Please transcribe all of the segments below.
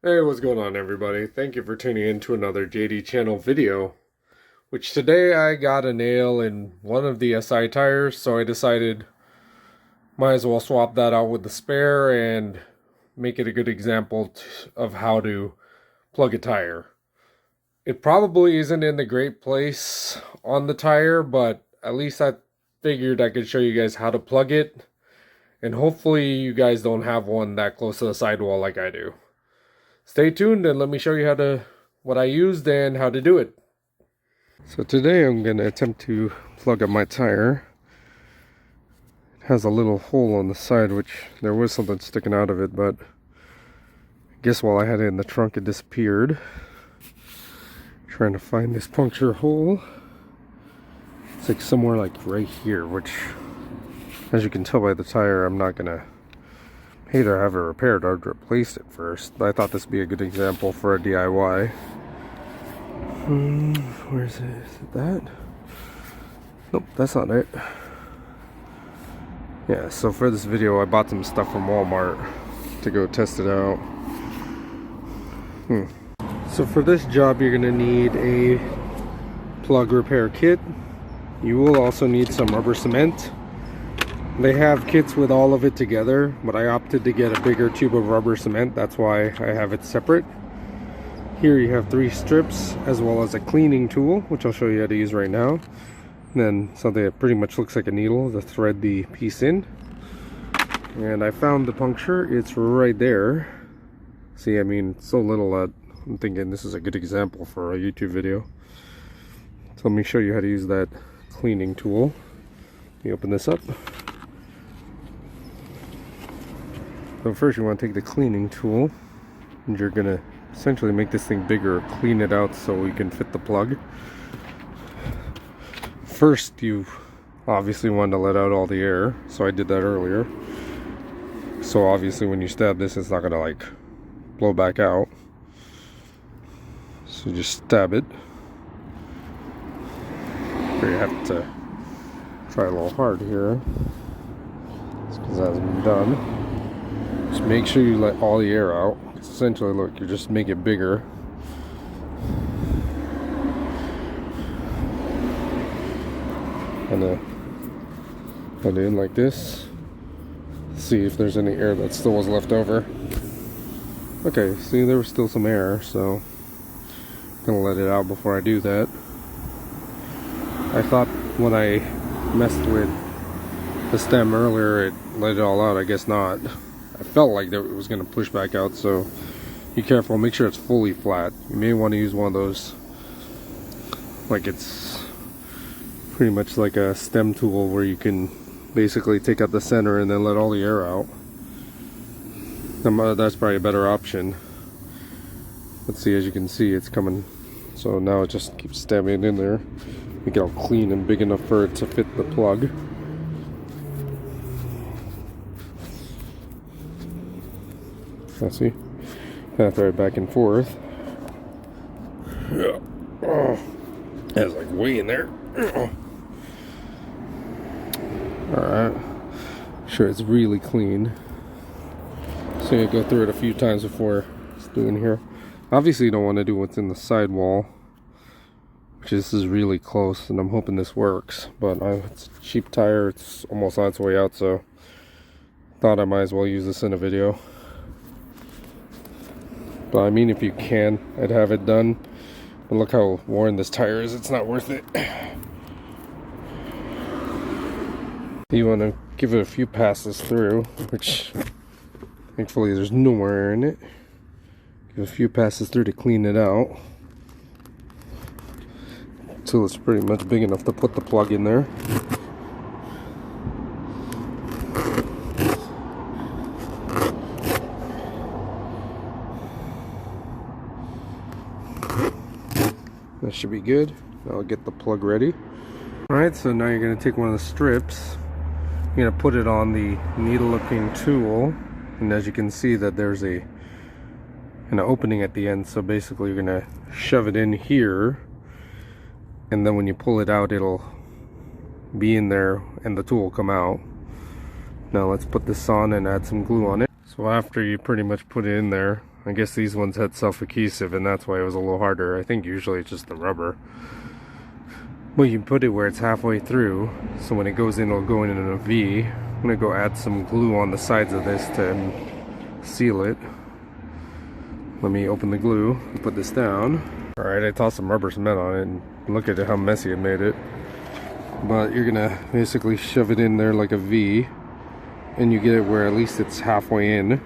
Hey, what's going on, everybody? Thank you for tuning in to another JD channel video, which today I got a nail in one of the SI tires, so I decided might as well swap that out with the spare and make it a good example of how to plug a tire. It probably isn't in the great place on the tire, but at least I figured I could show you guys how to plug it, and hopefully you guys don't have one that close to the sidewall like I do. Stay tuned and let me show you what I used and how to do it. So today I'm going to attempt to plug up my tire. It has a little hole on the side, which there was something sticking out of it, but I guess while I had it in the trunk it disappeared. Trying to find this puncture hole. It's like somewhere like right here, which as you can tell by the tire, I'm not going to either have it repaired or replaced it first. But I thought this would be a good example for a DIY. Where is it? Is it that? Nope, that's not it. Yeah, so for this video I bought some stuff from Walmart to go test it out. So for this job you're going to need a plug repair kit. You will also need some rubber cement. They have kits with all of it together, but I opted to get a bigger tube of rubber cement. That's why I have it separate. Here you have 3 strips, as well as a cleaning tool, which I'll show you how to use right now. And then something that pretty much looks like a needle to thread the piece in. And I found the puncture. It's right there. See, I mean, it's so little that I'm thinking this is a good example for a YouTube video. So let me show you how to use that cleaning tool. You open this up. So first you want to take the cleaning tool and you're going to essentially make this thing bigger, clean it out so we can fit the plug. First you obviously want to let out all the air, so I did that earlier. So obviously when you stab this it's not going to like blow back out. So just stab it. Here you have to try a little hard here. It's because it hasn't been done. Just make sure you let all the air out. Essentially, look, you just make it bigger. And put it in like this. See if there's any air that still was left over. Okay, see, there was still some air, so I'm gonna let it out before I do that. I thought when I messed with the stem earlier it let it all out. I guess not. I felt like that it was going to push back out, so be careful. Make sure it's fully flat. You may want to use one of those, like it's pretty much like a stem tool where you can basically take out the center and then let all the air out. That's probably a better option. Let's see, as you can see it's coming, so now it just keeps stabbing it in there. Make it all clean and big enough for it to fit the plug. Let's see. Kind of throw it back and forth. Yeah. Oh, that's like way in there. Alright. Sure, it's really clean. So you go through it a few times before it's doing here. Obviously, you don't want to do what's in the sidewall, which this is really close, and I'm hoping this works. But it's a cheap tire, it's almost on its way out, so thought I might as well use this in a video. But I mean, if you can, I'd have it done. But look how worn this tire is, it's not worth it. You want to give it a few passes through, which thankfully there's no more air in it. Give a few passes through to clean it out until it's pretty much big enough to put the plug in there. That should be good. I'll get the plug ready. Alright, so now you're going to take one of the strips. You're going to put it on the needle looking tool. And as you can see that there's an opening at the end. So basically you're going to shove it in here. And then when you pull it out it'll be in there and the tool will come out. Now let's put this on and add some glue on it. So after you pretty much put it in there, I guess these ones had self-adhesive and that's why it was a little harder. I think usually it's just the rubber. Well, you put it where it's halfway through, so when it goes in, it'll go in a V. I'm gonna go add some glue on the sides of this to seal it. Let me open the glue and put this down. Alright, I tossed some rubber cement on it and look at how messy it made it. But you're gonna basically shove it in there like a V, and you get it where at least it's halfway in.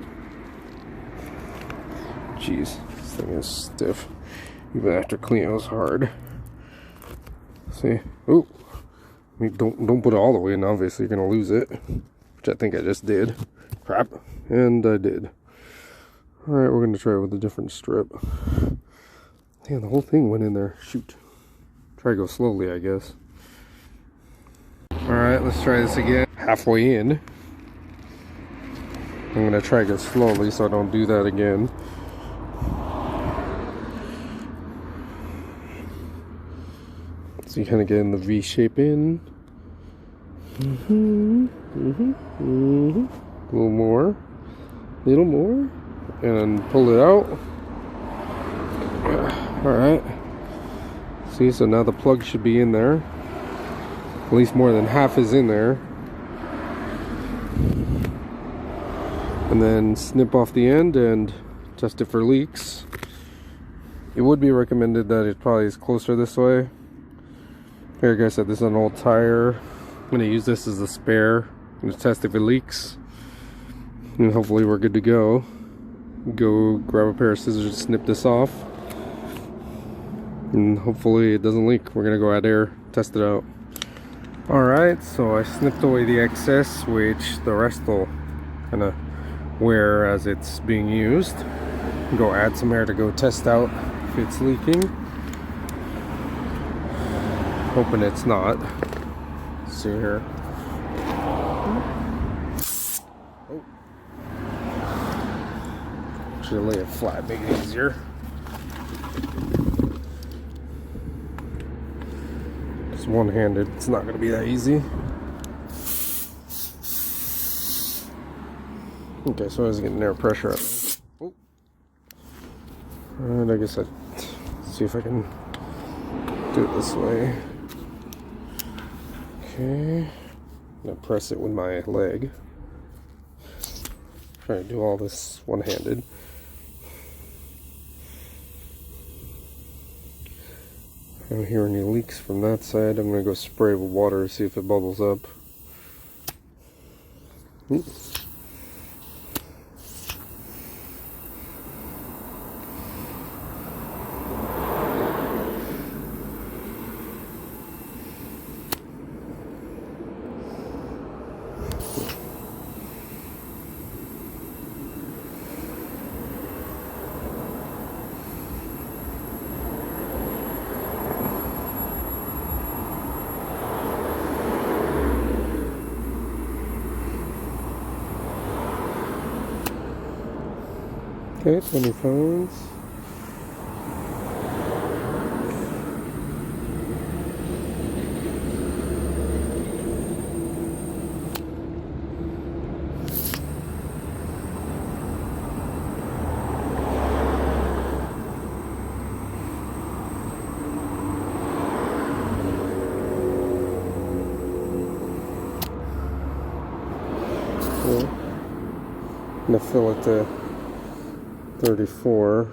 Jeez, this thing is stiff. Even after cleaning it was hard. See? Ooh. I mean, don't put it all the way in, obviously you're gonna lose it. Which I think I just did. Crap. And I did. Alright, we're gonna try it with a different strip. Damn, the whole thing went in there. Shoot. Try to go slowly, I guess. Alright, let's try this again. Halfway in. I'm gonna try to go slowly so I don't do that again. So you kind of get in the V shape in. A little more. And pull it out. Alright. See, so now the plug should be in there. At least more than half is in there. And then snip off the end and test it for leaks. It would be recommended that it probably is closer this way. Here, like I said, this is an old tire. I'm going to use this as a spare. I'm going to test if it leaks. And hopefully we're good to go. Go grab a pair of scissors and snip this off. And hopefully it doesn't leak. We're going to go add air, test it out. Alright, so I snipped away the excess, which the rest will kind of wear as it's being used. Go add some air to go test out if it's leaking. Hoping it's not. Let's see here. Oh. Should lay it flat, make it easier. Just one-handed, it's not going to be that easy. Okay, so I was getting air pressure on it. Oh. Alright, I guess I'd see if I can do it this way. Okay, I'm gonna press it with my leg. Try to do all this one-handed. I don't hear any leaks from that side. I'm gonna go spray with water, see if it bubbles up. Oops. Okay, 20 pounds. Cool. I'm gonna fill it to 34.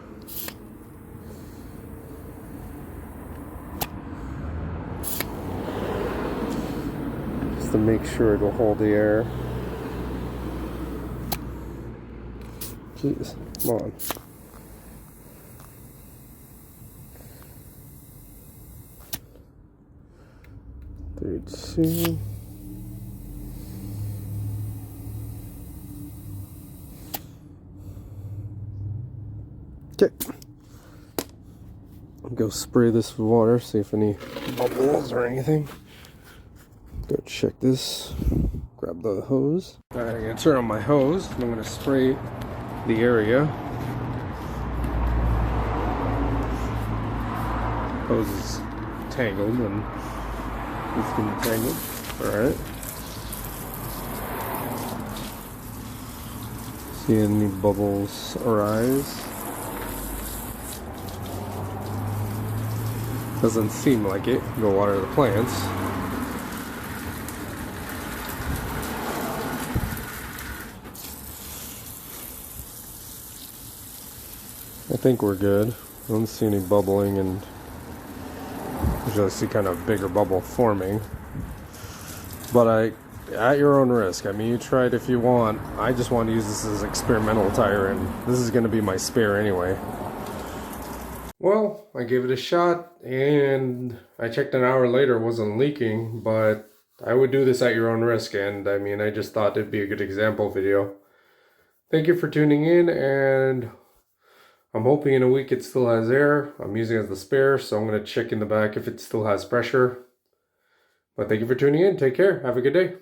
Just to make sure it will hold the air. Jeez, come on. Two. Okay. Go spray this with water, see if any bubbles or anything. Go check this. Grab the hose. Alright, I'm gonna turn on my hose. I'm gonna spray the area. Hose is tangled and it's gonna be tangled. Alright. See any bubbles arise? Doesn't seem like it. Go water the plants. I think we're good. I don't see any bubbling, and usually I see kind of bigger bubble forming. But at your own risk. I mean, you try it if you want. I just want to use this as experimental tire, and this is going to be my spare anyway. Well, I gave it a shot, and I checked an hour later, it wasn't leaking, but I would do this at your own risk, and I mean, I just thought it'd be a good example video. Thank you for tuning in, and I'm hoping in a week it still has air. I'm using it as the spare, so I'm going to check in the back if it still has pressure. But thank you for tuning in. Take care. Have a good day.